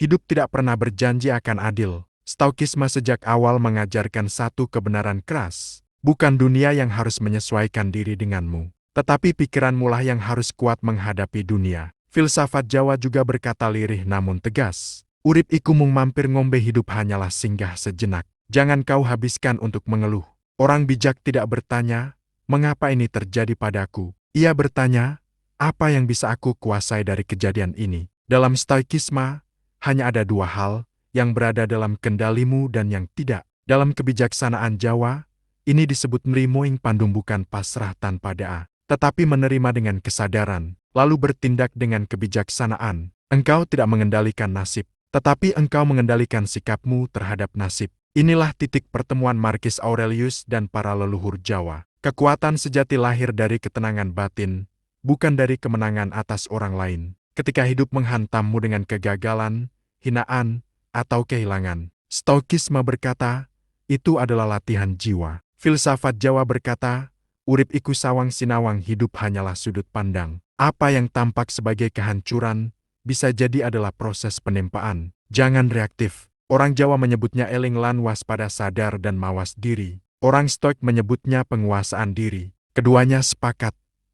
Hidup tidak pernah berjanji akan adil. Stoikisme sejak awal mengajarkan satu kebenaran keras. Bukan dunia yang harus menyesuaikan diri denganmu, tetapi pikiranmu lah yang harus kuat menghadapi dunia. Filsafat Jawa juga berkata lirih namun tegas. Urip iku mung mampir ngombe, hidup hanyalah singgah sejenak. Jangan kau habiskan untuk mengeluh. Orang bijak tidak bertanya, mengapa ini terjadi padaku? Ia bertanya, apa yang bisa aku kuasai dari kejadian ini? Dalam stoikisme, hanya ada dua hal, yang berada dalam kendalimu dan yang tidak. Dalam kebijaksanaan Jawa, ini disebut nrimo ing pandum, bukan pasrah tanpa daa, tetapi menerima dengan kesadaran, lalu bertindak dengan kebijaksanaan. Engkau tidak mengendalikan nasib, tetapi engkau mengendalikan sikapmu terhadap nasib. Inilah titik pertemuan Marcus Aurelius dan para leluhur Jawa. Kekuatan sejati lahir dari ketenangan batin, bukan dari kemenangan atas orang lain. Ketika hidup menghantammu dengan kegagalan, hinaan, atau kehilangan, Stoikisme berkata, itu adalah latihan jiwa. Filsafat Jawa berkata, urip iku sawang sinawang, hidup hanyalah sudut pandang. Apa yang tampak sebagai kehancuran, bisa jadi adalah proses penempaan. Jangan reaktif. Orang Jawa menyebutnya eling lan waspada, sadar dan mawas diri. Orang Stoik menyebutnya penguasaan diri. Keduanya sepakat,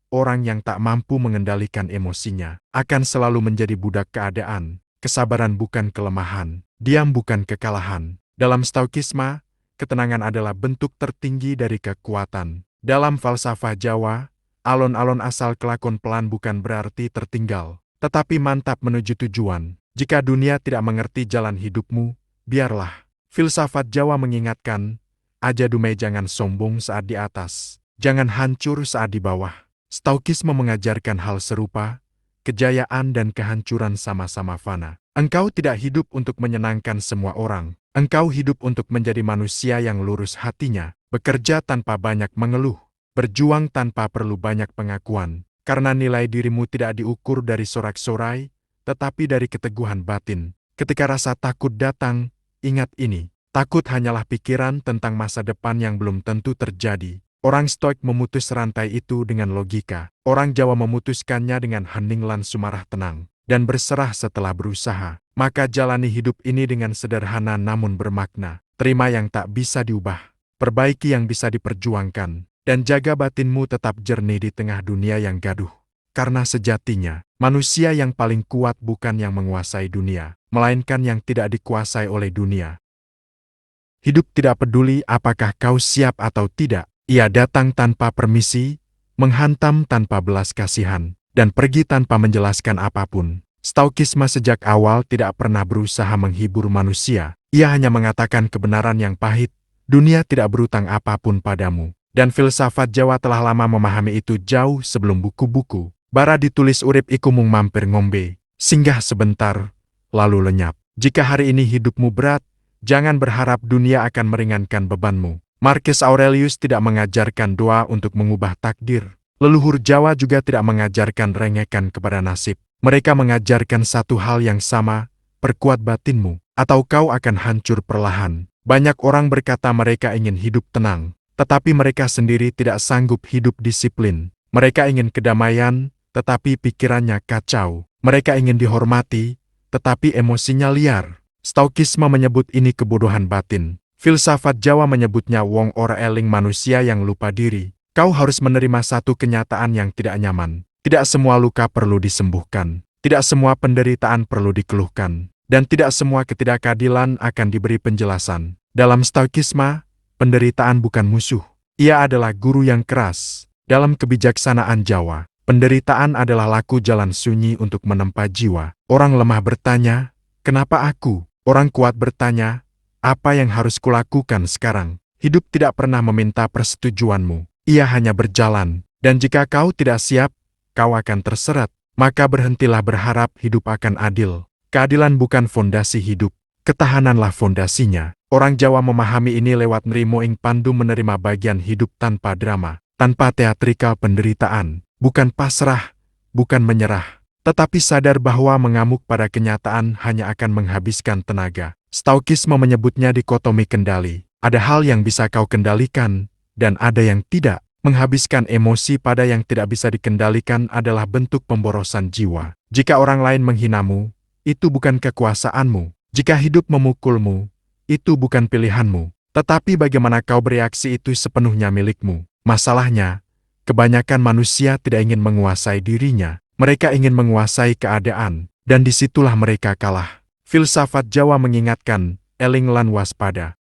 orang yang tak mampu mengendalikan emosinya akan selalu menjadi budak keadaan. Kesabaran bukan kelemahan, diam bukan kekalahan. Dalam Stoikisme, ketenangan adalah bentuk tertinggi dari kekuatan. Dalam falsafah Jawa, alon-alon asal kelakon pelan bukan berarti tertinggal, tetapi mantap menuju tujuan. Jika dunia tidak mengerti jalan hidupmu, biarlah. Filsafat Jawa mengingatkan, aja dumai, jangan sombong saat di atas, jangan hancur saat di bawah. Stoikisme mengajarkan hal serupa, kejayaan dan kehancuran sama-sama fana. Engkau tidak hidup untuk menyenangkan semua orang. Engkau hidup untuk menjadi manusia yang lurus hatinya, bekerja tanpa banyak mengeluh, berjuang tanpa perlu banyak pengakuan. Karena nilai dirimu tidak diukur dari sorak-sorai, tetapi dari keteguhan batin. Ketika rasa takut datang, ingat ini, takut hanyalah pikiran tentang masa depan yang belum tentu terjadi. Orang Stoik memutus rantai itu dengan logika. Orang Jawa memutuskannya dengan hening lan sumarah tenang, dan berserah setelah berusaha. Maka jalani hidup ini dengan sederhana namun bermakna. Terima yang tak bisa diubah, perbaiki yang bisa diperjuangkan, dan jaga batinmu tetap jernih di tengah dunia yang gaduh. Karena sejatinya, manusia yang paling kuat bukan yang menguasai dunia, melainkan yang tidak dikuasai oleh dunia. Hidup tidak peduli apakah kau siap atau tidak. Ia datang tanpa permisi, menghantam tanpa belas kasihan, dan pergi tanpa menjelaskan apapun. Stoikisme sejak awal tidak pernah berusaha menghibur manusia. Ia hanya mengatakan kebenaran yang pahit, dunia tidak berutang apapun padamu. Dan filsafat Jawa telah lama memahami itu jauh sebelum buku-buku bara ditulis. Urip iku mung mampir ngombe, singgah sebentar, lalu lenyap. Jika hari ini hidupmu berat, jangan berharap dunia akan meringankan bebanmu. Marcus Aurelius tidak mengajarkan doa untuk mengubah takdir. Leluhur Jawa juga tidak mengajarkan rengekan kepada nasib. Mereka mengajarkan satu hal yang sama, perkuat batinmu, atau kau akan hancur perlahan. Banyak orang berkata mereka ingin hidup tenang, tetapi mereka sendiri tidak sanggup hidup disiplin. Mereka ingin kedamaian, tetapi pikirannya kacau. Mereka ingin dihormati, tetapi emosinya liar. Stoikisme menyebut ini kebodohan batin. Filsafat Jawa menyebutnya wong ora eling, manusia yang lupa diri. Kau harus menerima satu kenyataan yang tidak nyaman. Tidak semua luka perlu disembuhkan. Tidak semua penderitaan perlu dikeluhkan. Dan tidak semua ketidakadilan akan diberi penjelasan. Dalam Stoikisme, penderitaan bukan musuh. Ia adalah guru yang keras. Dalam kebijaksanaan Jawa, penderitaan adalah laku jalan sunyi untuk menempa jiwa. Orang lemah bertanya, kenapa aku? Orang kuat bertanya, apa yang harus kulakukan sekarang? Hidup tidak pernah meminta persetujuanmu. Ia hanya berjalan. Dan jika kau tidak siap, kau akan terseret. Maka berhentilah berharap hidup akan adil. Keadilan bukan fondasi hidup, ketahananlah fondasinya. Orang Jawa memahami ini lewat nrimo ing pandu, menerima bagian hidup tanpa drama, tanpa teatrikal penderitaan. Bukan pasrah, bukan menyerah, tetapi sadar bahwa mengamuk pada kenyataan hanya akan menghabiskan tenaga. Stoikisme menyebutnya dikotomi kendali. Ada hal yang bisa kau kendalikan, dan ada yang tidak. Menghabiskan emosi pada yang tidak bisa dikendalikan adalah bentuk pemborosan jiwa. Jika orang lain menghinamu, itu bukan kekuasaanmu. Jika hidup memukulmu, itu bukan pilihanmu. Tetapi bagaimana kau bereaksi itu sepenuhnya milikmu. Masalahnya, kebanyakan manusia tidak ingin menguasai dirinya. Mereka ingin menguasai keadaan, dan disitulah mereka kalah. Filsafat Jawa mengingatkan, eling lan waspada.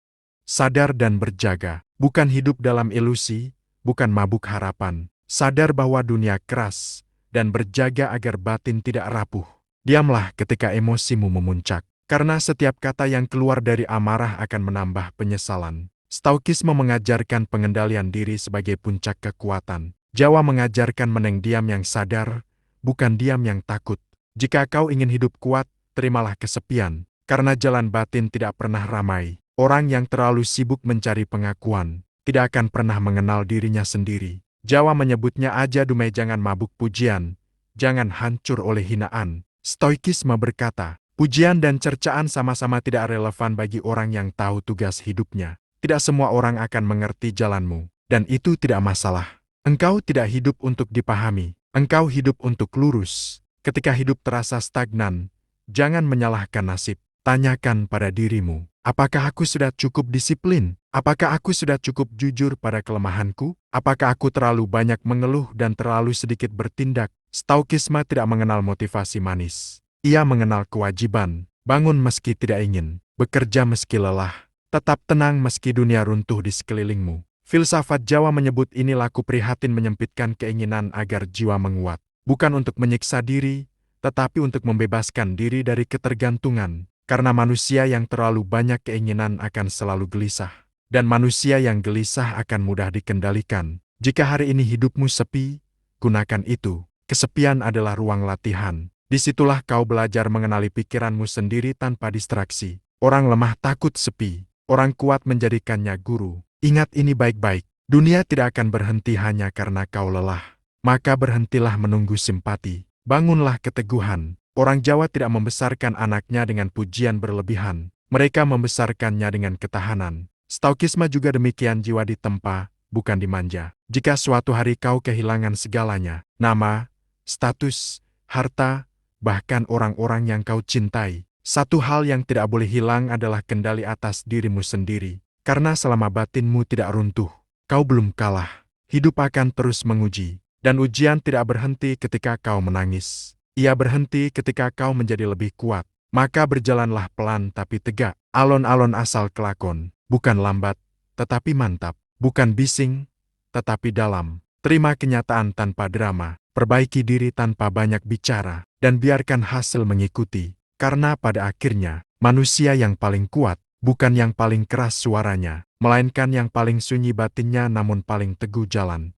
Sadar dan berjaga, bukan hidup dalam ilusi, bukan mabuk harapan. Sadar bahwa dunia keras, dan berjaga agar batin tidak rapuh. Diamlah ketika emosimu memuncak, karena setiap kata yang keluar dari amarah akan menambah penyesalan. Stoikisme mengajarkan pengendalian diri sebagai puncak kekuatan. Jawa mengajarkan meneng diam yang sadar, bukan diam yang takut. Jika kau ingin hidup kuat, terimalah kesepian, karena jalan batin tidak pernah ramai. Orang yang terlalu sibuk mencari pengakuan, tidak akan pernah mengenal dirinya sendiri. Jawa menyebutnya aja dumai jangan mabuk pujian, jangan hancur oleh hinaan. Stoikisme berkata, pujian dan cercaan sama-sama tidak relevan bagi orang yang tahu tugas hidupnya. Tidak semua orang akan mengerti jalanmu, dan itu tidak masalah. Engkau tidak hidup untuk dipahami, engkau hidup untuk lurus. Ketika hidup terasa stagnan, jangan menyalahkan nasib, tanyakan pada dirimu. Apakah aku sudah cukup disiplin? Apakah aku sudah cukup jujur pada kelemahanku? Apakah aku terlalu banyak mengeluh dan terlalu sedikit bertindak? Stoikisme tidak mengenal motivasi manis. Ia mengenal kewajiban, bangun meski tidak ingin, bekerja meski lelah, tetap tenang meski dunia runtuh di sekelilingmu. Filsafat Jawa menyebut ini laku prihatin menyempitkan keinginan agar jiwa menguat. Bukan untuk menyiksa diri, tetapi untuk membebaskan diri dari ketergantungan. Karena manusia yang terlalu banyak keinginan akan selalu gelisah. Dan manusia yang gelisah akan mudah dikendalikan. Jika hari ini hidupmu sepi, gunakan itu. Kesepian adalah ruang latihan. Disitulah kau belajar mengenali pikiranmu sendiri tanpa distraksi. Orang lemah takut sepi. Orang kuat menjadikannya guru. Ingat ini baik-baik. Dunia tidak akan berhenti hanya karena kau lelah. Maka berhentilah menunggu simpati. Bangunlah keteguhan. Orang Jawa tidak membesarkan anaknya dengan pujian berlebihan. Mereka membesarkannya dengan ketahanan. Stoikisme juga demikian, jiwa ditempa, bukan dimanja. Jika suatu hari kau kehilangan segalanya, nama, status, harta, bahkan orang-orang yang kau cintai, satu hal yang tidak boleh hilang adalah kendali atas dirimu sendiri. Karena selama batinmu tidak runtuh, kau belum kalah. Hidup akan terus menguji, dan ujian tidak berhenti ketika kau menangis. Ia berhenti ketika kau menjadi lebih kuat. Maka berjalanlah pelan tapi tegak. Alon-alon asal kelakon. Bukan lambat, tetapi mantap. Bukan bising, tetapi dalam. Terima kenyataan tanpa drama. Perbaiki diri tanpa banyak bicara. Dan biarkan hasil mengikuti. Karena pada akhirnya, manusia yang paling kuat, bukan yang paling keras suaranya, melainkan yang paling sunyi batinnya namun paling teguh jalan.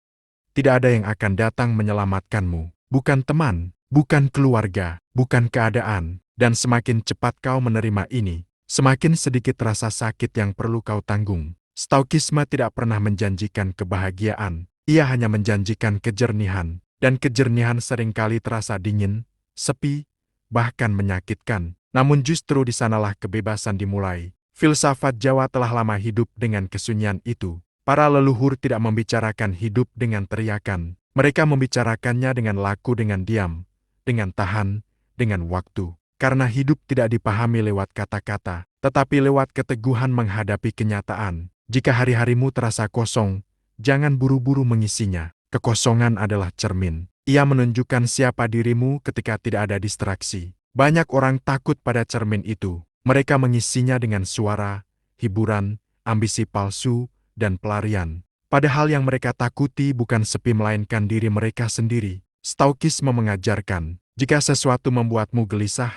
Tidak ada yang akan datang menyelamatkanmu. Bukan teman, bukan keluarga, bukan keadaan, dan semakin cepat kau menerima ini, semakin sedikit rasa sakit yang perlu kau tanggung. Stoikisme tidak pernah menjanjikan kebahagiaan, ia hanya menjanjikan kejernihan, dan kejernihan seringkali terasa dingin, sepi, bahkan menyakitkan. Namun justru di sanalah kebebasan dimulai. Filsafat Jawa telah lama hidup dengan kesunyian itu. Para leluhur tidak membicarakan hidup dengan teriakan, mereka membicarakannya dengan laku, dengan diam, dengan tahan, dengan waktu. Karena hidup tidak dipahami lewat kata-kata, tetapi lewat keteguhan menghadapi kenyataan. Jika hari-harimu terasa kosong, jangan buru-buru mengisinya. Kekosongan adalah cermin. Ia menunjukkan siapa dirimu ketika tidak ada distraksi. Banyak orang takut pada cermin itu. Mereka mengisinya dengan suara, hiburan, ambisi palsu, dan pelarian. Padahal yang mereka takuti bukan sepi melainkan diri mereka sendiri. Stoikisme mengajarkan, jika sesuatu membuatmu gelisah,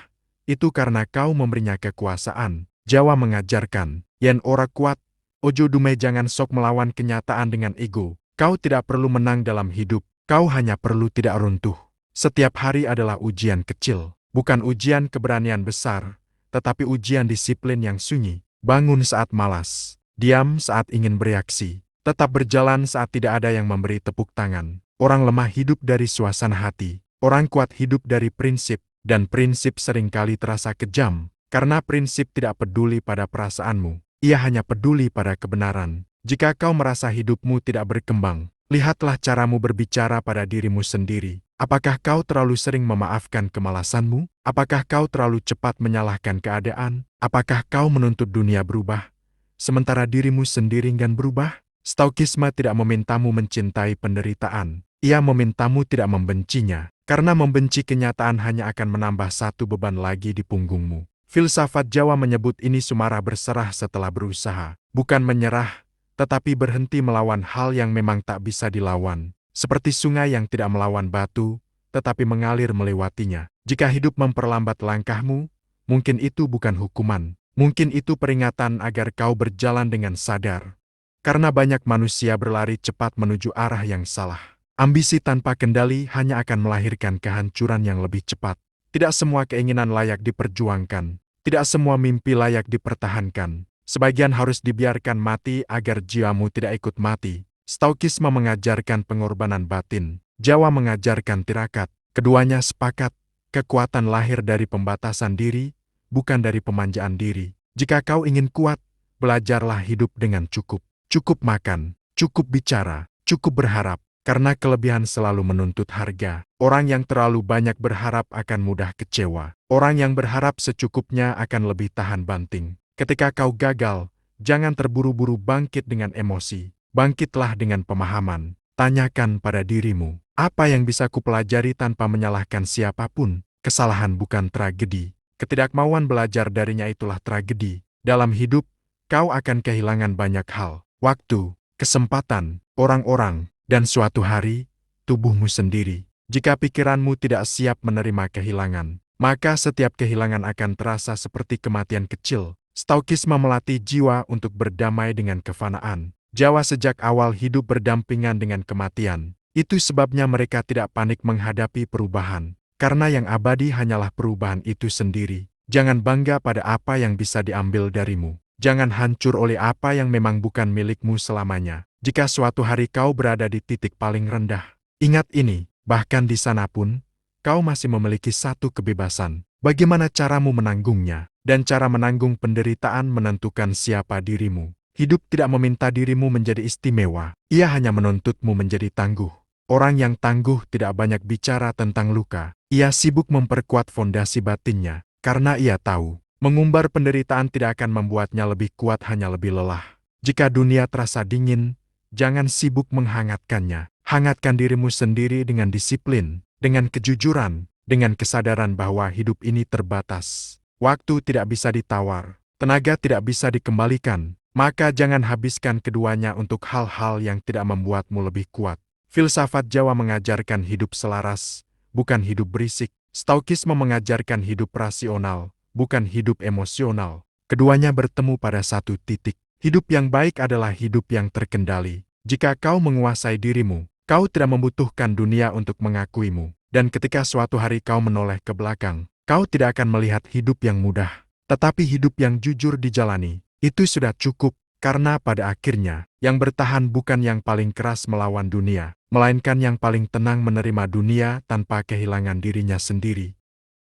itu karena kau memberinya kekuasaan. Jawa mengajarkan, yen ora kuat, ojo dumai jangan sok melawan kenyataan dengan ego. Kau tidak perlu menang dalam hidup, kau hanya perlu tidak runtuh. Setiap hari adalah ujian kecil, bukan ujian keberanian besar, tetapi ujian disiplin yang sunyi. Bangun saat malas, diam saat ingin bereaksi, tetap berjalan saat tidak ada yang memberi tepuk tangan. Orang lemah hidup dari suasana hati, orang kuat hidup dari prinsip, dan prinsip seringkali terasa kejam, karena prinsip tidak peduli pada perasaanmu, ia hanya peduli pada kebenaran. Jika kau merasa hidupmu tidak berkembang, lihatlah caramu berbicara pada dirimu sendiri. Apakah kau terlalu sering memaafkan kemalasanmu? Apakah kau terlalu cepat menyalahkan keadaan? Apakah kau menuntut dunia berubah, sementara dirimu sendiri enggan berubah? Stoikisme tidak memintamu mencintai penderitaan. Ia memintamu tidak membencinya, karena membenci kenyataan hanya akan menambah satu beban lagi di punggungmu. Filsafat Jawa menyebut ini sumara berserah setelah berusaha, bukan menyerah, tetapi berhenti melawan hal yang memang tak bisa dilawan. Seperti sungai yang tidak melawan batu, tetapi mengalir melewatinya. Jika hidup memperlambat langkahmu, mungkin itu bukan hukuman. Mungkin itu peringatan agar kau berjalan dengan sadar. Karena banyak manusia berlari cepat menuju arah yang salah. Ambisi tanpa kendali hanya akan melahirkan kehancuran yang lebih cepat. Tidak semua keinginan layak diperjuangkan. Tidak semua mimpi layak dipertahankan. Sebagian harus dibiarkan mati agar jiwamu tidak ikut mati. Stoikisme mengajarkan pengorbanan batin, Jawa mengajarkan tirakat. Keduanya sepakat, kekuatan lahir dari pembatasan diri, bukan dari pemanjaan diri. Jika kau ingin kuat, belajarlah hidup dengan cukup. Cukup makan, cukup bicara, cukup berharap, karena kelebihan selalu menuntut harga. Orang yang terlalu banyak berharap akan mudah kecewa. Orang yang berharap secukupnya akan lebih tahan banting. Ketika kau gagal, jangan terburu-buru bangkit dengan emosi. Bangkitlah dengan pemahaman. Tanyakan pada dirimu, apa yang bisa kupelajari tanpa menyalahkan siapapun? Kesalahan bukan tragedi. Ketidakmauan belajar darinya itulah tragedi. Dalam hidup, kau akan kehilangan banyak hal. Waktu, kesempatan, orang-orang, dan suatu hari, tubuhmu sendiri. Jika pikiranmu tidak siap menerima kehilangan, maka setiap kehilangan akan terasa seperti kematian kecil. Stoikisme melatih jiwa untuk berdamai dengan kefanaan. Jawa sejak awal hidup berdampingan dengan kematian. Itu sebabnya mereka tidak panik menghadapi perubahan. Karena yang abadi hanyalah perubahan itu sendiri. Jangan bangga pada apa yang bisa diambil darimu. Jangan hancur oleh apa yang memang bukan milikmu selamanya. Jika suatu hari kau berada di titik paling rendah, ingat ini, bahkan di sana pun, kau masih memiliki satu kebebasan. Bagaimana caramu menanggungnya? Dan cara menanggung penderitaan menentukan siapa dirimu. Hidup tidak meminta dirimu menjadi istimewa, ia hanya menuntutmu menjadi tangguh. Orang yang tangguh tidak banyak bicara tentang luka, ia sibuk memperkuat fondasi batinnya, karena ia tahu, mengumbar penderitaan tidak akan membuatnya lebih kuat, hanya lebih lelah. Jika dunia terasa dingin, jangan sibuk menghangatkannya. Hangatkan dirimu sendiri dengan disiplin, dengan kejujuran, dengan kesadaran bahwa hidup ini terbatas. Waktu tidak bisa ditawar, tenaga tidak bisa dikembalikan. Maka jangan habiskan keduanya untuk hal-hal yang tidak membuatmu lebih kuat. Filsafat Jawa mengajarkan hidup selaras, bukan hidup berisik. Stoikisme mengajarkan hidup rasional, bukan hidup emosional. Keduanya bertemu pada satu titik. Hidup yang baik adalah hidup yang terkendali. Jika kau menguasai dirimu, kau tidak membutuhkan dunia untuk mengakuimu. Dan ketika suatu hari kau menoleh ke belakang, kau tidak akan melihat hidup yang mudah, tetapi hidup yang jujur dijalani. Itu sudah cukup, karena pada akhirnya, yang bertahan bukan yang paling keras melawan dunia, melainkan yang paling tenang menerima dunia tanpa kehilangan dirinya sendiri.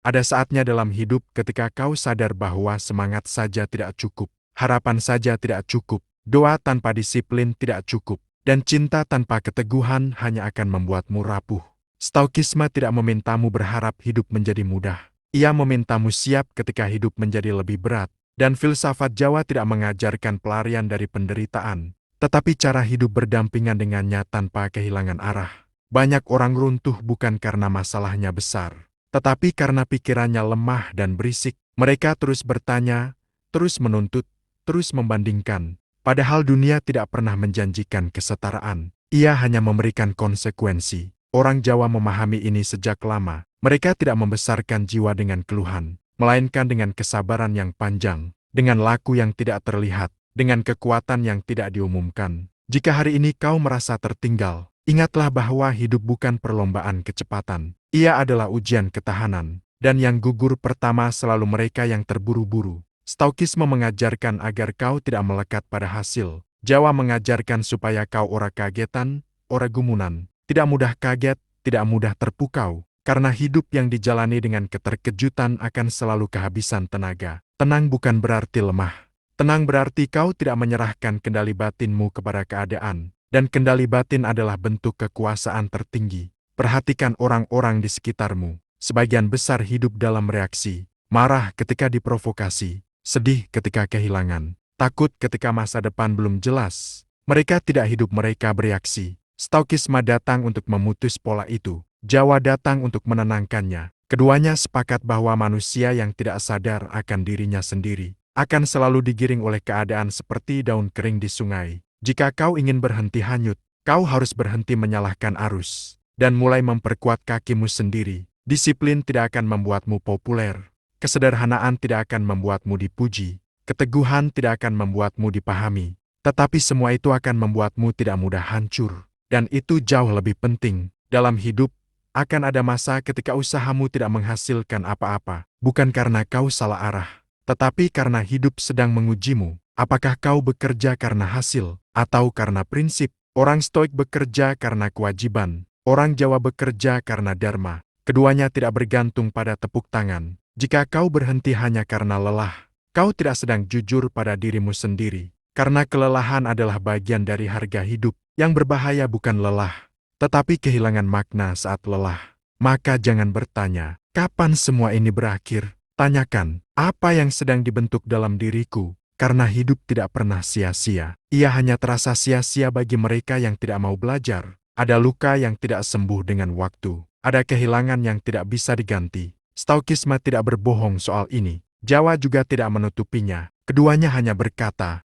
Ada saatnya dalam hidup ketika kau sadar bahwa semangat saja tidak cukup, harapan saja tidak cukup, doa tanpa disiplin tidak cukup, dan cinta tanpa keteguhan hanya akan membuatmu rapuh. Stoikisme tidak memintamu berharap hidup menjadi mudah. Ia memintamu siap ketika hidup menjadi lebih berat. Dan filsafat Jawa tidak mengajarkan pelarian dari penderitaan, tetapi cara hidup berdampingan dengannya tanpa kehilangan arah. Banyak orang runtuh bukan karena masalahnya besar, tetapi karena pikirannya lemah dan berisik. Mereka terus bertanya, terus menuntut, terus membandingkan. Padahal dunia tidak pernah menjanjikan kesetaraan. Ia hanya memberikan konsekuensi. Orang Jawa memahami ini sejak lama. Mereka tidak membesarkan jiwa dengan keluhan, melainkan dengan kesabaran yang panjang, dengan laku yang tidak terlihat, dengan kekuatan yang tidak diumumkan. Jika hari ini kau merasa tertinggal, ingatlah bahwa hidup bukan perlombaan kecepatan. Ia adalah ujian ketahanan, dan yang gugur pertama selalu mereka yang terburu-buru. Stoikisme mengajarkan agar kau tidak melekat pada hasil. Jawa mengajarkan supaya kau ora kagetan, ora gumunan, tidak mudah kaget, tidak mudah terpukau. Karena hidup yang dijalani dengan keterkejutan akan selalu kehabisan tenaga. Tenang bukan berarti lemah. Tenang berarti kau tidak menyerahkan kendali batinmu kepada keadaan. Dan kendali batin adalah bentuk kekuasaan tertinggi. Perhatikan orang-orang di sekitarmu. Sebagian besar hidup dalam reaksi, marah ketika diprovokasi, sedih ketika kehilangan, takut ketika masa depan belum jelas. Mereka tidak hidup, mereka bereaksi. Stoikisme datang untuk memutus pola itu. Jawa datang untuk menenangkannya. Keduanya sepakat bahwa manusia yang tidak sadar akan dirinya sendiri akan selalu digiring oleh keadaan seperti daun kering di sungai. Jika kau ingin berhenti hanyut, kau harus berhenti menyalahkan arus dan mulai memperkuat kakimu sendiri. Disiplin tidak akan membuatmu populer. Kesederhanaan tidak akan membuatmu dipuji. Keteguhan tidak akan membuatmu dipahami. Tetapi semua itu akan membuatmu tidak mudah hancur. Dan itu jauh lebih penting. Dalam hidup, akan ada masa ketika usahamu tidak menghasilkan apa-apa. Bukan karena kau salah arah, tetapi karena hidup sedang mengujimu. Apakah kau bekerja karena hasil, atau karena prinsip? Orang Stoik bekerja karena kewajiban. Orang Jawa bekerja karena dharma. Keduanya tidak bergantung pada tepuk tangan. Jika kau berhenti hanya karena lelah, kau tidak sedang jujur pada dirimu sendiri. Karena kelelahan adalah bagian dari harga hidup. Yang berbahaya bukan lelah, tetapi kehilangan makna saat lelah. Maka jangan bertanya, kapan semua ini berakhir? Tanyakan, apa yang sedang dibentuk dalam diriku? Karena hidup tidak pernah sia-sia. Ia hanya terasa sia-sia bagi mereka yang tidak mau belajar. Ada luka yang tidak sembuh dengan waktu. Ada kehilangan yang tidak bisa diganti. Stoikisme tidak berbohong soal ini. Jawa juga tidak menutupinya. Keduanya hanya berkata,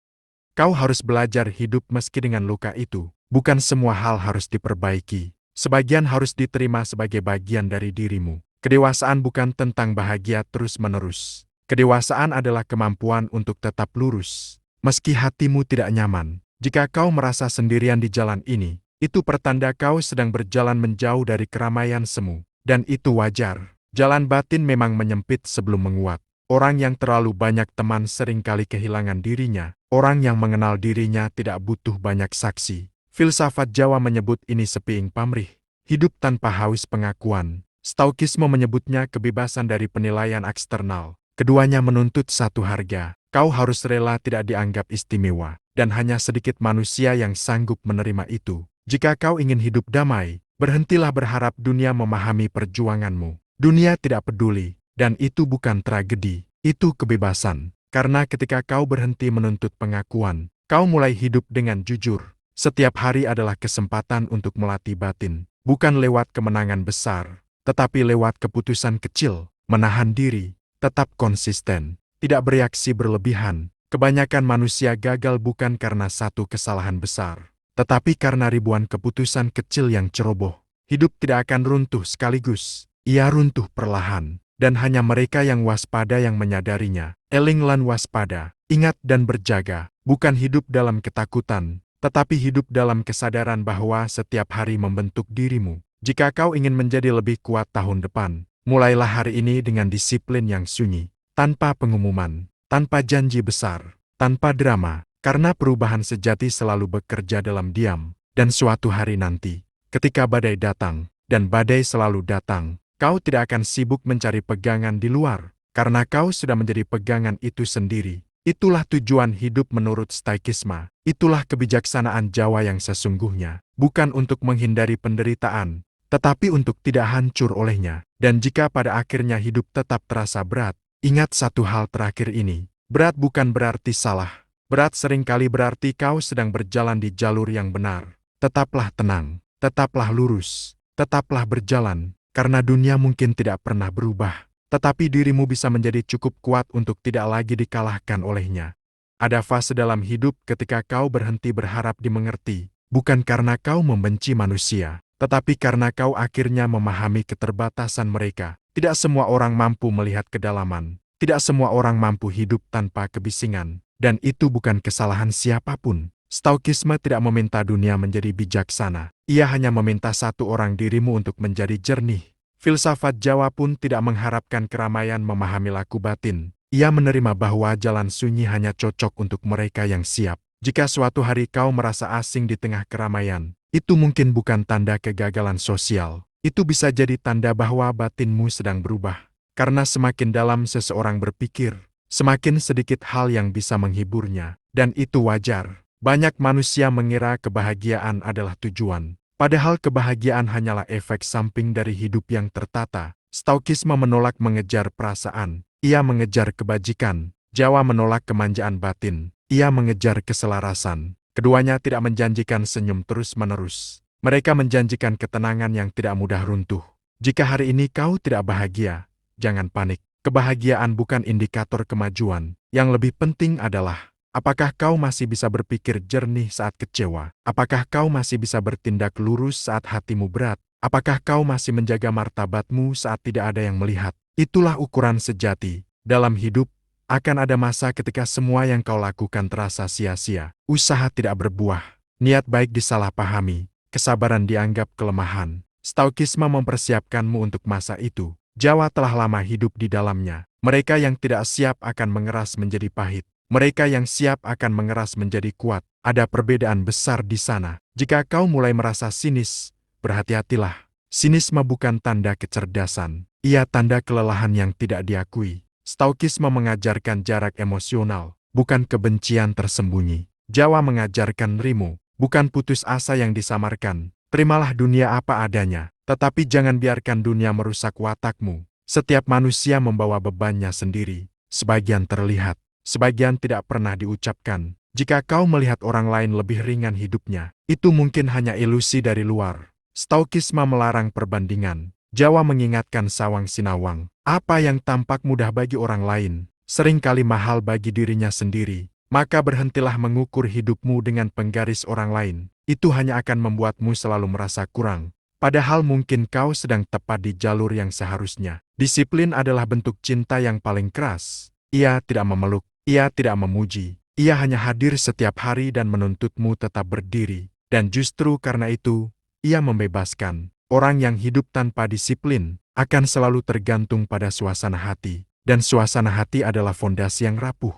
kau harus belajar hidup meski dengan luka itu. Bukan semua hal harus diperbaiki. Sebagian harus diterima sebagai bagian dari dirimu. Kedewasaan bukan tentang bahagia terus-menerus. Kedewasaan adalah kemampuan untuk tetap lurus. Meski hatimu tidak nyaman. Jika kau merasa sendirian di jalan ini, itu pertanda kau sedang berjalan menjauh dari keramaian semu. Dan itu wajar. Jalan batin memang menyempit sebelum menguat. Orang yang terlalu banyak teman seringkali kehilangan dirinya. Orang yang mengenal dirinya tidak butuh banyak saksi. Filsafat Jawa menyebut ini sepiing pamrih. Hidup tanpa haus pengakuan. Stoikisme menyebutnya kebebasan dari penilaian eksternal. Keduanya menuntut satu harga. Kau harus rela tidak dianggap istimewa. Dan hanya sedikit manusia yang sanggup menerima itu. Jika kau ingin hidup damai, berhentilah berharap dunia memahami perjuanganmu. Dunia tidak peduli, dan itu bukan tragedi, itu kebebasan. Karena ketika kau berhenti menuntut pengakuan, kau mulai hidup dengan jujur. Setiap hari adalah kesempatan untuk melatih batin, bukan lewat kemenangan besar, tetapi lewat keputusan kecil, menahan diri, tetap konsisten, tidak bereaksi berlebihan. Kebanyakan manusia gagal bukan karena satu kesalahan besar, tetapi karena ribuan keputusan kecil yang ceroboh. Hidup tidak akan runtuh sekaligus, ia runtuh perlahan, dan hanya mereka yang waspada yang menyadarinya. Eling lan waspada, ingat dan berjaga, bukan hidup dalam ketakutan, tetapi hidup dalam kesadaran bahwa setiap hari membentuk dirimu. Jika kau ingin menjadi lebih kuat tahun depan, mulailah hari ini dengan disiplin yang sunyi, tanpa pengumuman, tanpa janji besar, tanpa drama. Karena perubahan sejati selalu bekerja dalam diam, dan suatu hari nanti, ketika badai datang, dan badai selalu datang, kau tidak akan sibuk mencari pegangan di luar, karena kau sudah menjadi pegangan itu sendiri. Itulah tujuan hidup menurut Stoikisme, itulah kebijaksanaan Jawa yang sesungguhnya, bukan untuk menghindari penderitaan, tetapi untuk tidak hancur olehnya. Dan jika pada akhirnya hidup tetap terasa berat, ingat satu hal terakhir ini, berat bukan berarti salah. Berat seringkali berarti kau sedang berjalan di jalur yang benar. Tetaplah tenang, tetaplah lurus, tetaplah berjalan, karena dunia mungkin tidak pernah berubah, tetapi dirimu bisa menjadi cukup kuat untuk tidak lagi dikalahkan olehnya. Ada fase dalam hidup ketika kau berhenti berharap dimengerti, bukan karena kau membenci manusia, tetapi karena kau akhirnya memahami keterbatasan mereka. Tidak semua orang mampu melihat kedalaman, tidak semua orang mampu hidup tanpa kebisingan. Dan itu bukan kesalahan siapapun. Stoikisme tidak meminta dunia menjadi bijaksana. Ia hanya meminta satu orang dirimu untuk menjadi jernih. Filsafat Jawa pun tidak mengharapkan keramaian memahami laku batin. Ia menerima bahwa jalan sunyi hanya cocok untuk mereka yang siap. Jika suatu hari kau merasa asing di tengah keramaian, itu mungkin bukan tanda kegagalan sosial. Itu bisa jadi tanda bahwa batinmu sedang berubah. Karena semakin dalam seseorang berpikir, semakin sedikit hal yang bisa menghiburnya, dan itu wajar. Banyak manusia mengira kebahagiaan adalah tujuan, Padahal kebahagiaan hanyalah efek samping dari hidup yang tertata. Stoikisme menolak mengejar perasaan, ia mengejar kebajikan. Jawa menolak kemanjaan batin, ia mengejar keselarasan. Keduanya tidak menjanjikan senyum terus-menerus. Mereka menjanjikan ketenangan yang tidak mudah runtuh. Jika hari ini kau tidak bahagia, jangan panik. Kebahagiaan bukan indikator kemajuan. Yang lebih penting adalah, apakah kau masih bisa berpikir jernih saat kecewa? Apakah kau masih bisa bertindak lurus saat hatimu berat? Apakah kau masih menjaga martabatmu saat tidak ada yang melihat? Itulah ukuran sejati. Dalam hidup, akan ada masa ketika semua yang kau lakukan terasa sia-sia. Usaha tidak berbuah. Niat baik disalahpahami. Kesabaran dianggap kelemahan. Stoikisme mempersiapkanmu untuk masa itu. Jawa telah lama hidup di dalamnya. Mereka yang tidak siap akan mengeras menjadi pahit. Mereka yang siap akan mengeras menjadi kuat. Ada perbedaan besar di sana. Jika kau mulai merasa sinis, berhati-hatilah. Sinisme bukan tanda kecerdasan. Ia tanda kelelahan yang tidak diakui. Stoikisme mengajarkan jarak emosional, bukan kebencian tersembunyi. Jawa mengajarkan rimu, bukan putus asa yang disamarkan. Terimalah dunia apa adanya, tetapi jangan biarkan dunia merusak watakmu. Setiap manusia membawa bebannya sendiri. Sebagian terlihat, sebagian tidak pernah diucapkan. Jika kau melihat orang lain lebih ringan hidupnya, itu mungkin hanya ilusi dari luar. Stoikisme melarang perbandingan. Jawa mengingatkan sawang sinawang. Apa yang tampak mudah bagi orang lain, seringkali mahal bagi dirinya sendiri. Maka berhentilah mengukur hidupmu dengan penggaris orang lain. Itu hanya akan membuatmu selalu merasa kurang. Padahal mungkin kau sedang tepat di jalur yang seharusnya. Disiplin adalah bentuk cinta yang paling keras. Ia tidak memeluk, ia tidak memuji. Ia hanya hadir setiap hari dan menuntutmu tetap berdiri. Dan justru karena itu, ia membebaskan. Orang yang hidup tanpa disiplin akan selalu tergantung pada suasana hati. Dan suasana hati adalah fondasi yang rapuh.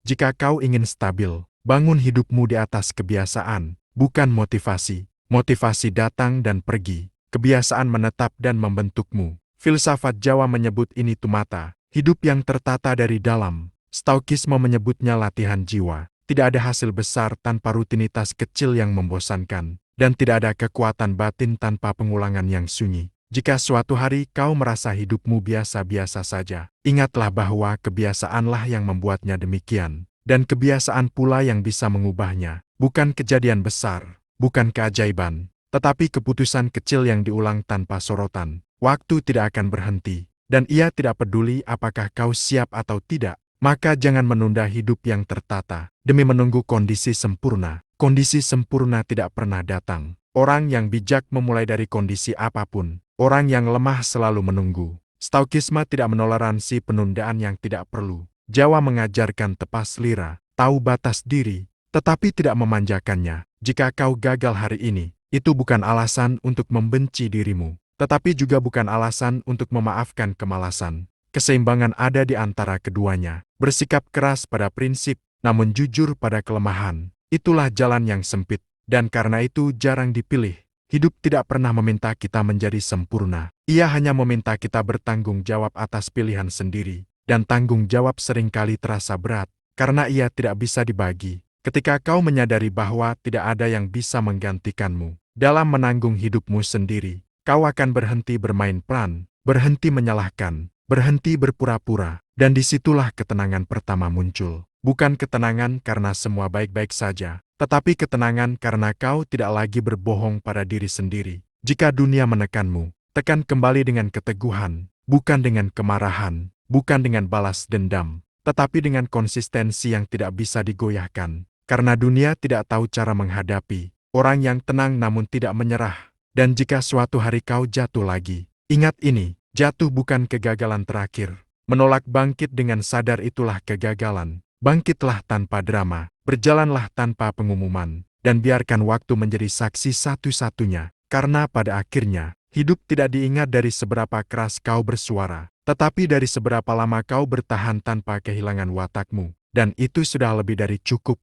Jika kau ingin stabil, bangun hidupmu di atas kebiasaan. Bukan motivasi. Motivasi datang dan pergi. Kebiasaan menetap dan membentukmu. Filsafat Jawa menyebut ini tumata, hidup yang tertata dari dalam. Stoikisme menyebutnya latihan jiwa. Tidak ada hasil besar tanpa rutinitas kecil yang membosankan. Dan tidak ada kekuatan batin tanpa pengulangan yang sunyi. Jika suatu hari kau merasa hidupmu biasa-biasa saja, ingatlah bahwa kebiasaanlah yang membuatnya demikian. Dan kebiasaan pula yang bisa mengubahnya. Bukan kejadian besar, bukan keajaiban, tetapi keputusan kecil yang diulang tanpa sorotan. Waktu tidak akan berhenti, dan ia tidak peduli apakah kau siap atau tidak. Maka jangan menunda hidup yang tertata, demi menunggu kondisi sempurna. Kondisi sempurna tidak pernah datang. Orang yang bijak memulai dari kondisi apapun. Orang yang lemah selalu menunggu. Stoikisme tidak menoleransi penundaan yang tidak perlu. Jawa mengajarkan tepas lira, tahu batas diri, tetapi tidak memanjakannya. Jika kau gagal hari ini, itu bukan alasan untuk membenci dirimu, tetapi juga bukan alasan untuk memaafkan kemalasan. Keseimbangan ada di antara keduanya. Bersikap keras pada prinsip, namun jujur pada kelemahan. Itulah jalan yang sempit, dan karena itu jarang dipilih. Hidup tidak pernah meminta kita menjadi sempurna. Ia hanya meminta kita bertanggung jawab atas pilihan sendiri. Dan tanggung jawab seringkali terasa berat, karena ia tidak bisa dibagi. Ketika kau menyadari bahwa tidak ada yang bisa menggantikanmu dalam menanggung hidupmu sendiri, kau akan berhenti bermain peran, berhenti menyalahkan, berhenti berpura-pura, dan disitulah ketenangan pertama muncul. Bukan ketenangan karena semua baik-baik saja, tetapi ketenangan karena kau tidak lagi berbohong pada diri sendiri. Jika dunia menekanmu, tekan kembali dengan keteguhan, bukan dengan kemarahan, bukan dengan balas dendam, tetapi dengan konsistensi yang tidak bisa digoyahkan. Karena dunia tidak tahu cara menghadapi orang yang tenang namun tidak menyerah. Dan jika suatu hari kau jatuh lagi, ingat ini, jatuh bukan kegagalan terakhir. Menolak bangkit dengan sadar itulah kegagalan. Bangkitlah tanpa drama, berjalanlah tanpa pengumuman, dan biarkan waktu menjadi saksi satu-satunya. Karena pada akhirnya, hidup tidak diingat dari seberapa keras kau bersuara, tetapi dari seberapa lama kau bertahan tanpa kehilangan watakmu. Dan itu sudah lebih dari cukup.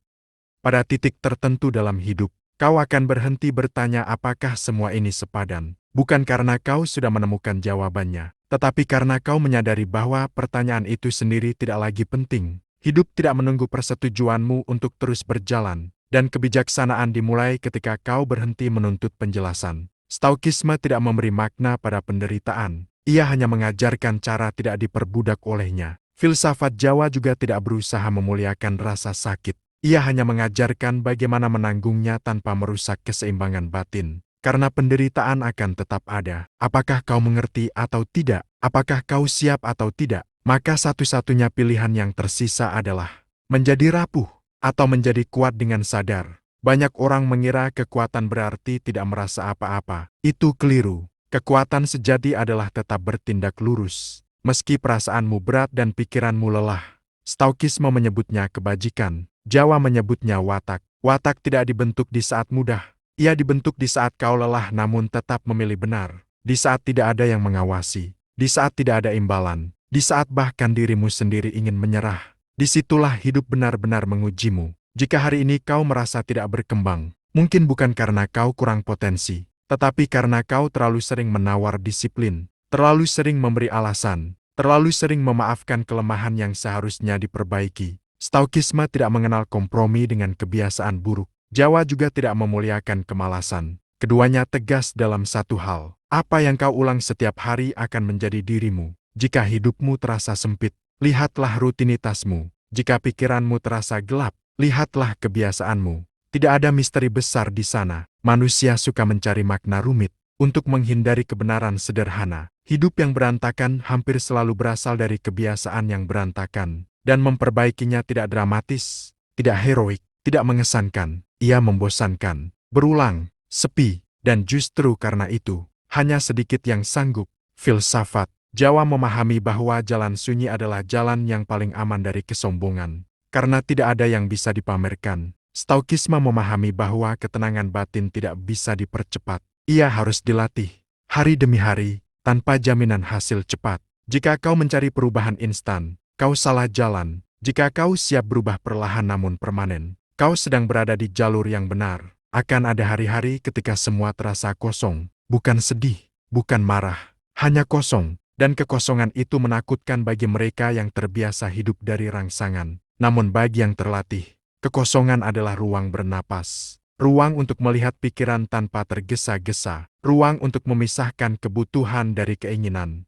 Pada titik tertentu dalam hidup, kau akan berhenti bertanya apakah semua ini sepadan. Bukan karena kau sudah menemukan jawabannya, tetapi karena kau menyadari bahwa pertanyaan itu sendiri tidak lagi penting. Hidup tidak menunggu persetujuanmu untuk terus berjalan. Dan kebijaksanaan dimulai ketika kau berhenti menuntut penjelasan. Stoikisme tidak memberi makna pada penderitaan. Ia hanya mengajarkan cara tidak diperbudak olehnya. Filsafat Jawa juga tidak berusaha memuliakan rasa sakit. Ia hanya mengajarkan bagaimana menanggungnya tanpa merusak keseimbangan batin. Karena penderitaan akan tetap ada. Apakah kau mengerti atau tidak? Apakah kau siap atau tidak? Maka satu-satunya pilihan yang tersisa adalah menjadi rapuh atau menjadi kuat dengan sadar. Banyak orang mengira kekuatan berarti tidak merasa apa-apa. Itu keliru. Kekuatan sejati adalah tetap bertindak lurus, meski perasaanmu berat dan pikiranmu lelah. Stoikisme menyebutnya kebajikan. Jawa menyebutnya watak. Watak tidak dibentuk di saat mudah. Ia dibentuk di saat kau lelah namun tetap memilih benar. Di saat tidak ada yang mengawasi. Di saat tidak ada imbalan. Di saat bahkan dirimu sendiri ingin menyerah. Disitulah hidup benar-benar mengujimu. Jika hari ini kau merasa tidak berkembang, mungkin bukan karena kau kurang potensi, tetapi karena kau terlalu sering menawar disiplin, terlalu sering memberi alasan, terlalu sering memaafkan kelemahan yang seharusnya diperbaiki. Stoikisme tidak mengenal kompromi dengan kebiasaan buruk. Jawa juga tidak memuliakan kemalasan. Keduanya tegas dalam satu hal. Apa yang kau ulang setiap hari akan menjadi dirimu. Jika hidupmu terasa sempit, lihatlah rutinitasmu. Jika pikiranmu terasa gelap, lihatlah kebiasaanmu. Tidak ada misteri besar di sana. Manusia suka mencari makna rumit untuk menghindari kebenaran sederhana. Hidup yang berantakan hampir selalu berasal dari kebiasaan yang berantakan. Dan memperbaikinya tidak dramatis, tidak heroik, tidak mengesankan. Ia membosankan, berulang, sepi, dan justru karena itu, hanya sedikit yang sanggup. Filsafat Jawa memahami bahwa jalan sunyi adalah jalan yang paling aman dari kesombongan. Karena tidak ada yang bisa dipamerkan. Stoikisme memahami bahwa ketenangan batin tidak bisa dipercepat. Ia harus dilatih, hari demi hari, tanpa jaminan hasil cepat. Jika kau mencari perubahan instan, kau salah jalan. Jika kau siap berubah perlahan namun permanen, kau sedang berada di jalur yang benar. Akan ada hari-hari ketika semua terasa kosong, bukan sedih, bukan marah, hanya kosong. Dan kekosongan itu menakutkan bagi mereka yang terbiasa hidup dari rangsangan. Namun bagi yang terlatih, kekosongan adalah ruang bernapas. Ruang untuk melihat pikiran tanpa tergesa-gesa. Ruang untuk memisahkan kebutuhan dari keinginan.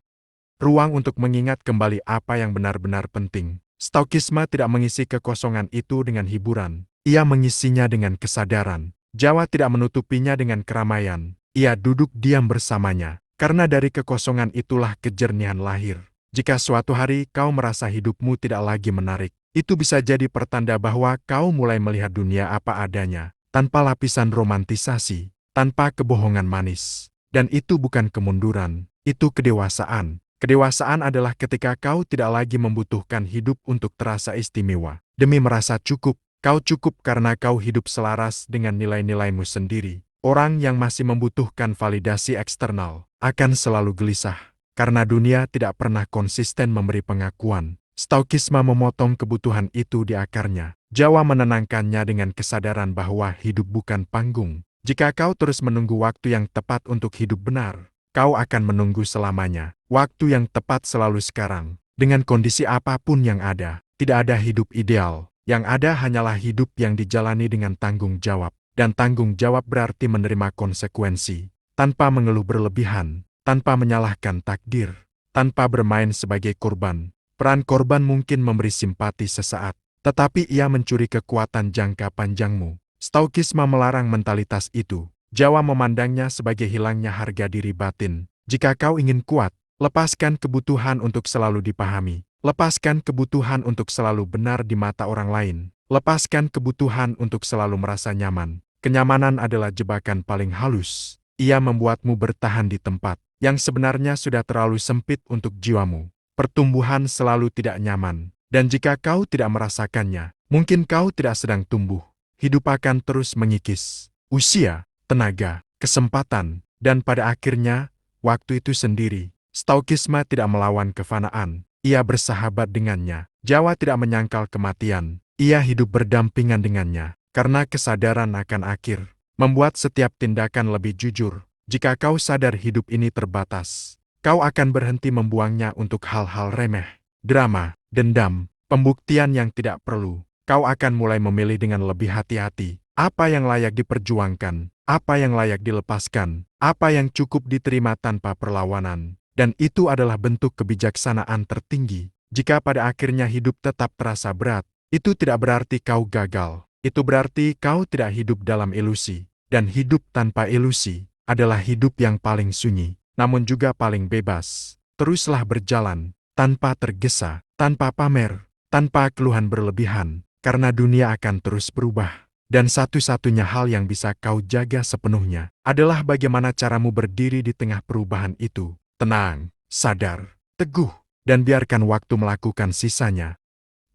Ruang untuk mengingat kembali apa yang benar-benar penting. Stoikisme tidak mengisi kekosongan itu dengan hiburan. Ia mengisinya dengan kesadaran. Jawa tidak menutupinya dengan keramaian. Ia duduk diam bersamanya. Karena dari kekosongan itulah kejernihan lahir. Jika suatu hari kau merasa hidupmu tidak lagi menarik, itu bisa jadi pertanda bahwa kau mulai melihat dunia apa adanya, tanpa lapisan romantisasi, tanpa kebohongan manis. Dan itu bukan kemunduran, itu kedewasaan. Kedewasaan adalah ketika kau tidak lagi membutuhkan hidup untuk terasa istimewa. Demi merasa cukup, kau cukup karena kau hidup selaras dengan nilai-nilaimu sendiri. Orang yang masih membutuhkan validasi eksternal akan selalu gelisah, karena dunia tidak pernah konsisten memberi pengakuan. Stoikisme memotong kebutuhan itu di akarnya. Jawa menenangkannya dengan kesadaran bahwa hidup bukan panggung. Jika kau terus menunggu waktu yang tepat untuk hidup benar, kau akan menunggu selamanya. Waktu yang tepat selalu sekarang, dengan kondisi apapun yang ada. Tidak ada hidup ideal, yang ada hanyalah hidup yang dijalani dengan tanggung jawab. Dan tanggung jawab berarti menerima konsekuensi, tanpa mengeluh berlebihan, tanpa menyalahkan takdir, tanpa bermain sebagai korban. Peran korban mungkin memberi simpati sesaat, tetapi ia mencuri kekuatan jangka panjangmu. Stoikisme melarang mentalitas itu. Jawa memandangnya sebagai hilangnya harga diri batin. Jika kau ingin kuat, lepaskan kebutuhan untuk selalu dipahami. Lepaskan kebutuhan untuk selalu benar di mata orang lain. Lepaskan kebutuhan untuk selalu merasa nyaman. Kenyamanan adalah jebakan paling halus. Ia membuatmu bertahan di tempat yang sebenarnya sudah terlalu sempit untuk jiwamu. Pertumbuhan selalu tidak nyaman. Dan jika kau tidak merasakannya, mungkin kau tidak sedang tumbuh. Hidup akan terus mengikis. Usia, tenaga, kesempatan, dan pada akhirnya, waktu itu sendiri. Stoikisme tidak melawan kefanaan. Ia bersahabat dengannya. Jawa tidak menyangkal kematian. Ia hidup berdampingan dengannya. Karena kesadaran akan akhir, membuat setiap tindakan lebih jujur. Jika kau sadar hidup ini terbatas, kau akan berhenti membuangnya untuk hal-hal remeh, drama, dendam, pembuktian yang tidak perlu. Kau akan mulai memilih dengan lebih hati-hati. Apa yang layak diperjuangkan, apa yang layak dilepaskan, apa yang cukup diterima tanpa perlawanan. Dan itu adalah bentuk kebijaksanaan tertinggi. Jika pada akhirnya hidup tetap terasa berat, itu tidak berarti kau gagal. Itu berarti kau tidak hidup dalam ilusi. Dan hidup tanpa ilusi adalah hidup yang paling sunyi, namun juga paling bebas. Teruslah berjalan, tanpa tergesa, tanpa pamer, tanpa keluhan berlebihan, karena dunia akan terus berubah. Dan satu-satunya hal yang bisa kau jaga sepenuhnya adalah bagaimana caramu berdiri di tengah perubahan itu. Tenang, sadar, teguh, dan biarkan waktu melakukan sisanya.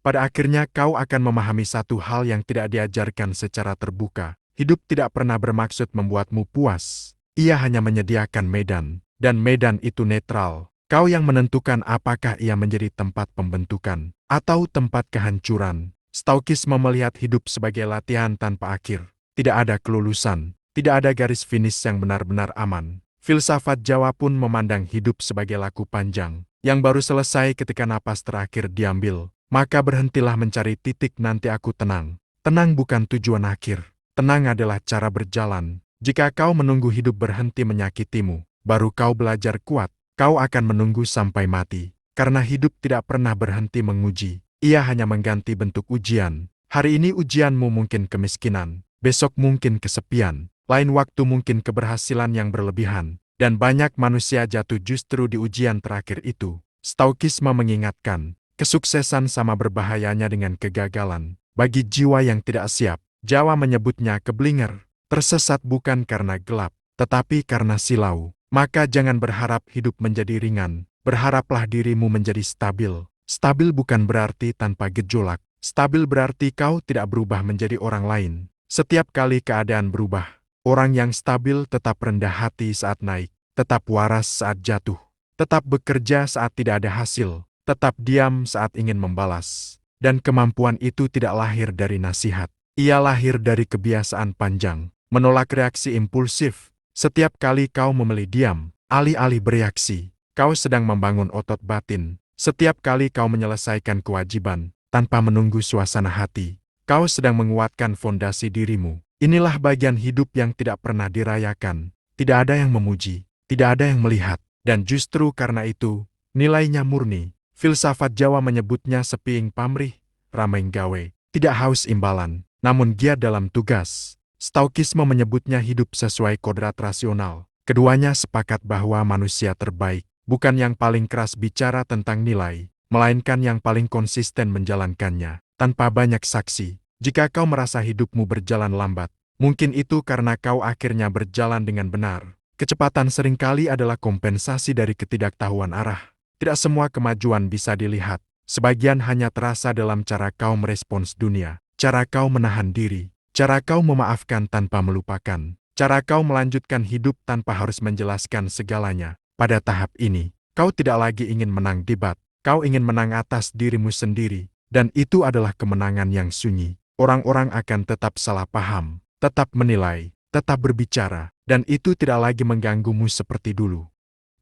Pada akhirnya kau akan memahami satu hal yang tidak diajarkan secara terbuka. Hidup tidak pernah bermaksud membuatmu puas. Ia hanya menyediakan medan, dan medan itu netral. Kau yang menentukan apakah ia menjadi tempat pembentukan atau tempat kehancuran. Stoikisme melihat hidup sebagai latihan tanpa akhir. Tidak ada kelulusan, tidak ada garis finish yang benar-benar aman. Filsafat Jawa pun memandang hidup sebagai laku panjang, yang baru selesai ketika napas terakhir diambil. Maka berhentilah mencari titik nanti aku tenang. Tenang bukan tujuan akhir. Tenang adalah cara berjalan. Jika kau menunggu hidup berhenti menyakitimu, baru kau belajar kuat. Kau akan menunggu sampai mati. Karena hidup tidak pernah berhenti menguji. Ia hanya mengganti bentuk ujian. Hari ini ujianmu mungkin kemiskinan, besok mungkin kesepian, lain waktu mungkin keberhasilan yang berlebihan, dan banyak manusia jatuh justru di ujian terakhir itu. Stoikisme mengingatkan, kesuksesan sama berbahayanya dengan kegagalan. Bagi jiwa yang tidak siap, Jawa menyebutnya keblinger, tersesat bukan karena gelap, tetapi karena silau. Maka jangan berharap hidup menjadi ringan, berharaplah dirimu menjadi stabil. Stabil bukan berarti tanpa gejolak. Stabil berarti kau tidak berubah menjadi orang lain. Setiap kali keadaan berubah, orang yang stabil tetap rendah hati saat naik, tetap waras saat jatuh, tetap bekerja saat tidak ada hasil, tetap diam saat ingin membalas. Dan kemampuan itu tidak lahir dari nasihat. Ia lahir dari kebiasaan panjang, menolak reaksi impulsif. Setiap kali kau memilih diam, alih-alih bereaksi, kau sedang membangun otot batin. Setiap kali kau menyelesaikan kewajiban, tanpa menunggu suasana hati, kau sedang menguatkan fondasi dirimu. Inilah bagian hidup yang tidak pernah dirayakan. Tidak ada yang memuji, tidak ada yang melihat. Dan justru karena itu, nilainya murni. Filsafat Jawa menyebutnya sepiing pamrih, rameng gawe. Tidak haus imbalan, namun giat dalam tugas. Stoikisme menyebutnya hidup sesuai kodrat rasional. Keduanya sepakat bahwa manusia terbaik bukan yang paling keras bicara tentang nilai, melainkan yang paling konsisten menjalankannya, tanpa banyak saksi. Jika kau merasa hidupmu berjalan lambat, mungkin itu karena kau akhirnya berjalan dengan benar. Kecepatan seringkali adalah kompensasi dari ketidaktahuan arah. Tidak semua kemajuan bisa dilihat. Sebagian hanya terasa dalam cara kau merespons dunia, cara kau menahan diri, cara kau memaafkan tanpa melupakan, cara kau melanjutkan hidup tanpa harus menjelaskan segalanya. Pada tahap ini, kau tidak lagi ingin menang debat, kau ingin menang atas dirimu sendiri, dan itu adalah kemenangan yang sunyi. Orang-orang akan tetap salah paham, tetap menilai, tetap berbicara, dan itu tidak lagi mengganggumu seperti dulu.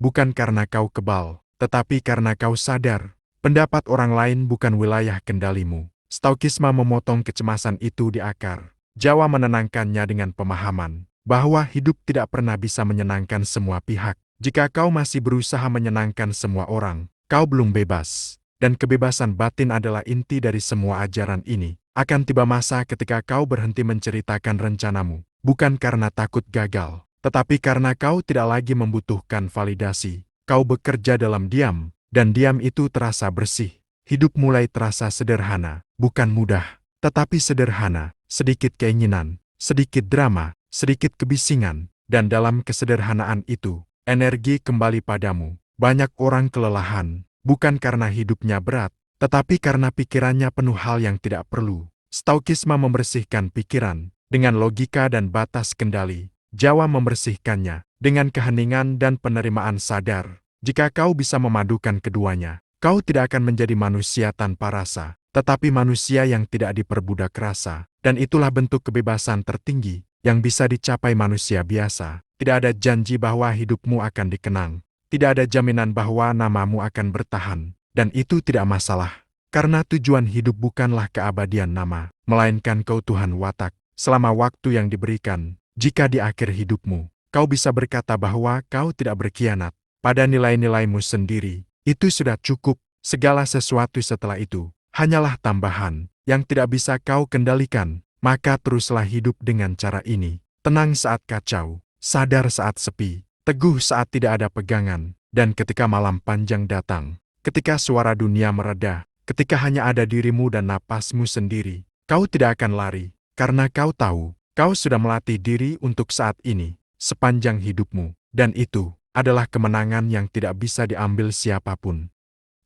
Bukan karena kau kebal, tetapi karena kau sadar, pendapat orang lain bukan wilayah kendalimu. Stoikisme memotong kecemasan itu di akar. Jawa menenangkannya dengan pemahaman bahwa hidup tidak pernah bisa menyenangkan semua pihak. Jika kau masih berusaha menyenangkan semua orang, kau belum bebas. Dan kebebasan batin adalah inti dari semua ajaran ini. Akan tiba masa ketika kau berhenti menceritakan rencanamu, bukan karena takut gagal, tetapi karena kau tidak lagi membutuhkan validasi. Kau bekerja dalam diam, dan diam itu terasa bersih. Hidup mulai terasa sederhana, bukan mudah, tetapi sederhana. Sedikit keinginan, sedikit drama, sedikit kebisingan, dan dalam kesederhanaan itu, energi kembali padamu. Banyak orang kelelahan, bukan karena hidupnya berat, tetapi karena pikirannya penuh hal yang tidak perlu. Stoikisme membersihkan pikiran dengan logika dan batas kendali. Jawa membersihkannya dengan keheningan dan penerimaan sadar. Jika kau bisa memadukan keduanya, kau tidak akan menjadi manusia tanpa rasa, tetapi manusia yang tidak diperbudak rasa. Dan itulah bentuk kebebasan tertinggi yang bisa dicapai manusia biasa. Tidak ada janji bahwa hidupmu akan dikenang. Tidak ada jaminan bahwa namamu akan bertahan. Dan itu tidak masalah. Karena tujuan hidup bukanlah keabadian nama, melainkan keutuhan watak. selama waktu yang diberikan. Jika di akhir hidupmu, kau bisa berkata bahwa kau tidak berkhianat pada nilai-nilaimu sendiri, itu sudah cukup. Segala sesuatu setelah itu hanyalah tambahan yang tidak bisa kau kendalikan. Maka teruslah hidup dengan cara ini. Tenang saat kacau, sadar saat sepi, teguh saat tidak ada pegangan, dan ketika malam panjang datang, ketika suara dunia mereda, ketika hanya ada dirimu dan napasmu sendiri, kau tidak akan lari, karena kau tahu, kau sudah melatih diri untuk saat ini, sepanjang hidupmu, dan itu adalah kemenangan yang tidak bisa diambil siapapun.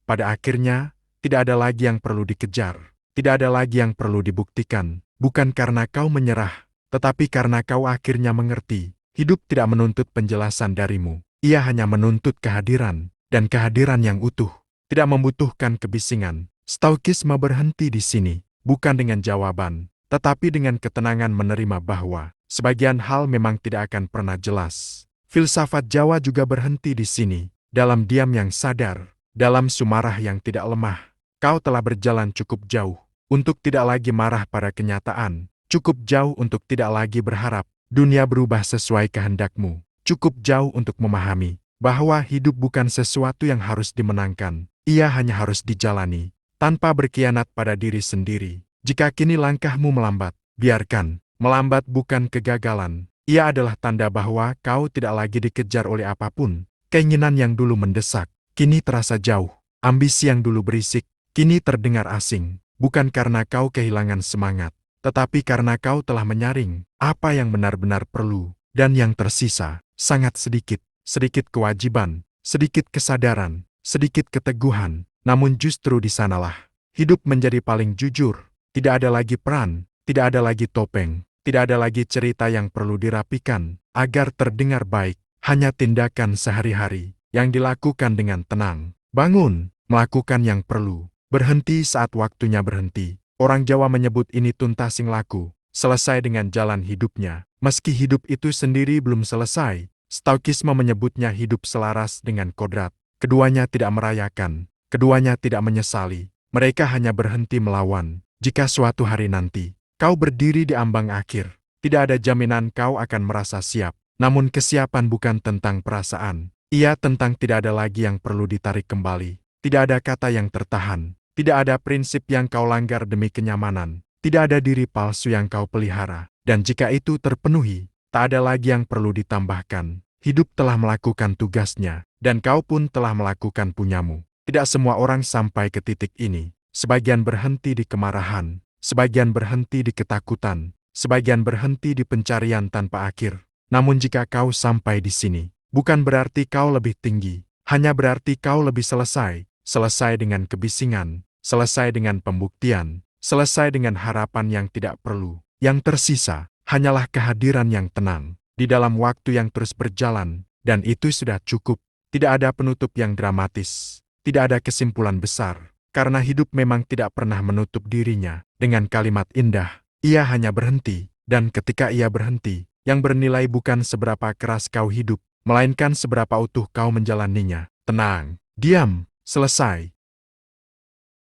Pada akhirnya, tidak ada lagi yang perlu dikejar, tidak ada lagi yang perlu dibuktikan, bukan karena kau menyerah, tetapi karena kau akhirnya mengerti, hidup tidak menuntut penjelasan darimu, ia hanya menuntut kehadiran, dan kehadiran yang utuh, tidak membutuhkan kebisingan. Stoikisme berhenti di sini, bukan dengan jawaban, tetapi dengan ketenangan menerima bahwa sebagian hal memang tidak akan pernah jelas. Filsafat Jawa juga berhenti di sini, dalam diam yang sadar, dalam sumarah yang tidak lemah. Kau telah berjalan cukup jauh untuk tidak lagi marah pada kenyataan, cukup jauh untuk tidak lagi berharap dunia berubah sesuai kehendakmu, cukup jauh untuk memahami bahwa hidup bukan sesuatu yang harus dimenangkan, ia hanya harus dijalani, tanpa berkhianat pada diri sendiri. Jika kini langkahmu melambat, biarkan. Melambat bukan kegagalan, ia adalah tanda bahwa kau tidak lagi dikejar oleh apapun. Keinginan yang dulu mendesak, kini terasa jauh. Ambisi yang dulu berisik, kini terdengar asing. Bukan karena kau kehilangan semangat, tetapi karena kau telah menyaring apa yang benar-benar perlu, dan yang tersisa, sangat sedikit. Sedikit kewajiban, sedikit kesadaran, sedikit keteguhan. Namun justru di sanalah hidup menjadi paling jujur. Tidak ada lagi peran, tidak ada lagi topeng, tidak ada lagi cerita yang perlu dirapikan agar terdengar baik. Hanya tindakan sehari-hari yang dilakukan dengan tenang. Bangun, melakukan yang perlu. Berhenti saat waktunya berhenti. Orang Jawa menyebut ini tuntasing laku, selesai dengan jalan hidupnya. Meski hidup itu sendiri belum selesai, Stoikisme menyebutnya hidup selaras dengan kodrat. Keduanya tidak merayakan, keduanya tidak menyesali. Mereka hanya berhenti melawan. Jika suatu hari nanti, kau berdiri di ambang akhir, tidak ada jaminan kau akan merasa siap. Namun kesiapan bukan tentang perasaan. Ia tentang tidak ada lagi yang perlu ditarik kembali. Tidak ada kata yang tertahan. Tidak ada prinsip yang kau langgar demi kenyamanan. Tidak ada diri palsu yang kau pelihara. Dan jika itu terpenuhi, tak ada lagi yang perlu ditambahkan. Hidup telah melakukan tugasnya, dan kau pun telah melakukan punyamu. Tidak semua orang sampai ke titik ini. Sebagian berhenti di kemarahan, sebagian berhenti di ketakutan, sebagian berhenti di pencarian tanpa akhir. Namun jika kau sampai di sini, bukan berarti kau lebih tinggi, hanya berarti kau lebih selesai. Selesai dengan kebisingan, selesai dengan pembuktian, selesai dengan harapan yang tidak perlu. Yang tersisa, hanyalah kehadiran yang tenang, di dalam waktu yang terus berjalan, dan itu sudah cukup. Tidak ada penutup yang dramatis, tidak ada kesimpulan besar. Karena hidup memang tidak pernah menutup dirinya dengan kalimat indah. Ia hanya berhenti, dan ketika ia berhenti, yang bernilai bukan seberapa keras kau hidup, melainkan seberapa utuh kau menjalaninya. Tenang, diam, selesai.